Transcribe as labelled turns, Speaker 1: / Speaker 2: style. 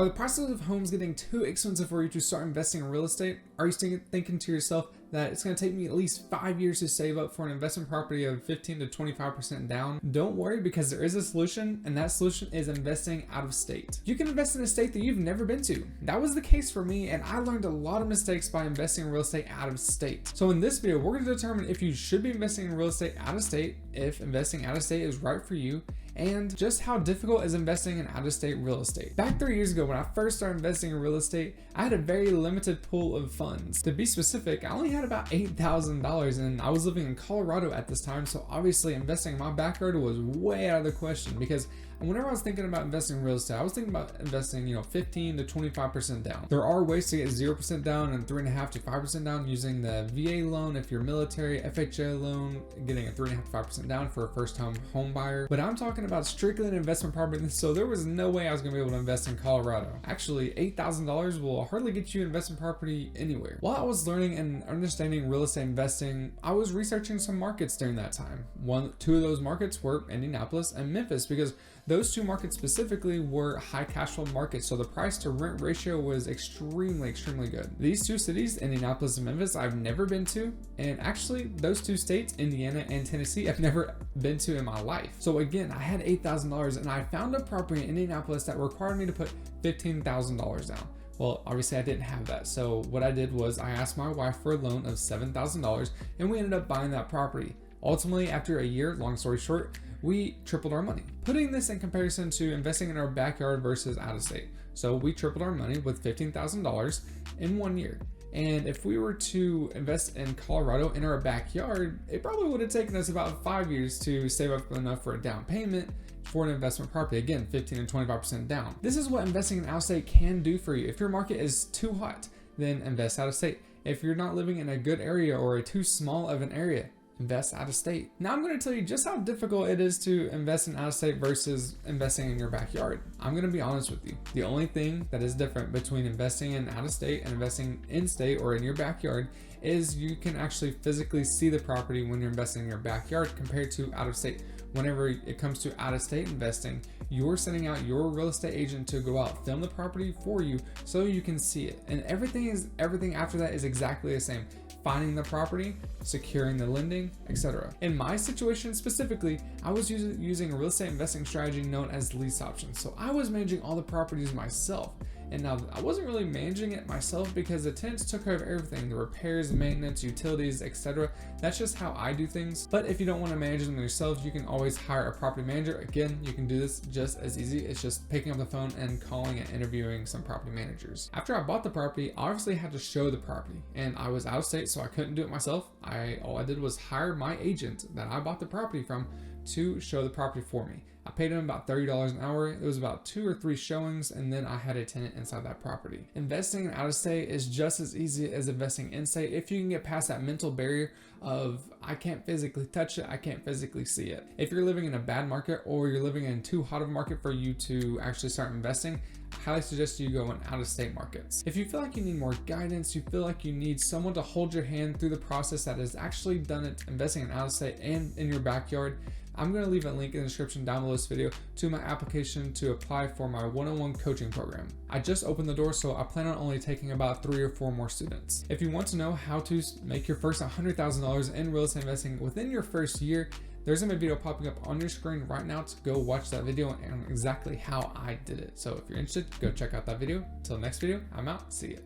Speaker 1: Are the prices of homes getting too expensive for you to start investing in real estate? Are you still thinking to yourself that it's going to take me at least 5 years to save up for an investment property of 15 to 25% down? Don't worry, because there is a solution, and that solution is investing out of state. You can invest in a state that you've never been to. That was the case for me, and I learned a lot of mistakes by investing in real estate out of state. So in this video, we're going to determine if you should be investing in real estate out of state, if investing out of state is right for you, and just how difficult is investing in out-of-state real estate. Back 3 years ago, when I first started investing in real estate, I had a very limited pool of funds. To be specific, I only had about $8,000, and I was living in Colorado at this time, so obviously investing in my backyard was way out of the question, because whenever I was thinking about investing in real estate, I was thinking about investing, 15 to 25% down. There are ways to get 0% down and 3.5 to 5% down using the VA loan if you're military, FHA loan, getting a 3.5 to 5% down for a first-time home buyer. But I'm talking about strictly an investment property, so there was no way I was going to be able to invest in Colorado. Actually, $8,000 will hardly get you an investment property anywhere. While I was learning and understanding real estate investing, I was researching some markets during that time. Two of those markets were Indianapolis and Memphis, because those two markets specifically were high cash flow markets, so the price to rent ratio was extremely good. These two cities, Indianapolis and Memphis, I've never been to, and actually those two states, Indiana and Tennessee, I've never been to in my life. So again, I had $8,000, and I found a property in Indianapolis that required me to put $15,000 down. Well, obviously I didn't have that, so what I did was I asked my wife for a loan of $7,000, and we ended up buying that property. Ultimately, after a year, long story short, we tripled our money. Putting this in comparison to investing in our backyard versus out of state. So we tripled our money with $15,000 in 1 year. And if we were to invest in Colorado in our backyard, it probably would have taken us about 5 years to save up enough for a down payment for an investment property. Again, 15 to 25% down. This is what investing in out of state can do for you. If your market is too hot, then invest out of state. If you're not living in a good area or a too small of an area, invest out of state. Now I'm going to tell you just how difficult it is to invest in out of state versus investing in your backyard. I'm going to be honest with you. The only thing that is different between investing in out of state and investing in state or in your backyard is you can actually physically see the property when you're investing in your backyard compared to out of state. Whenever it comes to out of state investing, you're sending out your real estate agent to go out, film the property for you so you can see it. And everything after that is exactly the same. Finding the property, securing the lending, etc. In my situation specifically, I was using a real estate investing strategy known as lease options. So I was managing all the properties myself. And now I wasn't really managing it myself because the tenants took care of everything, the repairs, maintenance, utilities, etc. That's just how I do things. But if you don't want to manage them yourself, you can always hire a property manager. Again, you can do this just as easy. It's just picking up the phone and calling and interviewing some property managers. After I bought the property, I obviously had to show the property, and I was out of state, so I couldn't do it myself. All I did was hire my agent that I bought the property from to show the property for me. I paid him about $30 an hour. It was about 2 or 3 showings, and then I had a tenant inside that property. Investing in out of state is just as easy as investing in state if you can get past that mental barrier of I can't physically touch it, I can't physically see it. If you're living in a bad market or you're living in too hot of a market for you to actually start investing, I highly suggest you go in out of state markets. If you feel like you need more guidance, you feel like you need someone to hold your hand through the process that has actually done it, investing in out of state and in your backyard, I'm going to leave a link in the description down below this video to my application to apply for my one-on-one coaching program. I just opened the door, so I plan on only taking about 3 or 4 more students. If you want to know how to make your first $100,000 in real estate investing within your first year, there's gonna be a video popping up on your screen right now to go watch that video and exactly how I did it. So if you're interested, go check out that video. Until next video, I'm out. See ya.